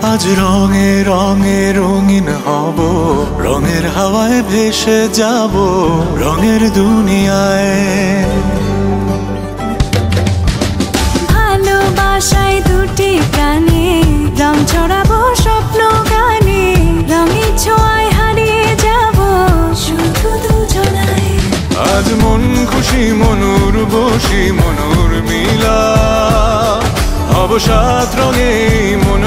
আজ রঙে রঙে রঙিন হব, রঙের হাওয়ায় ভেসে যাব রঙের দুনিয়ায়। ভালোবাসায় দুটি প্রাণে রং ছড়াবো স্বপ্ন গানে, রঙের ছোঁয়ায় হারিয়ে যাব শুধু দুজনায়। আজ মন খুশি মনুর বসি মনুর মিলা, অবসাদ রঙে মন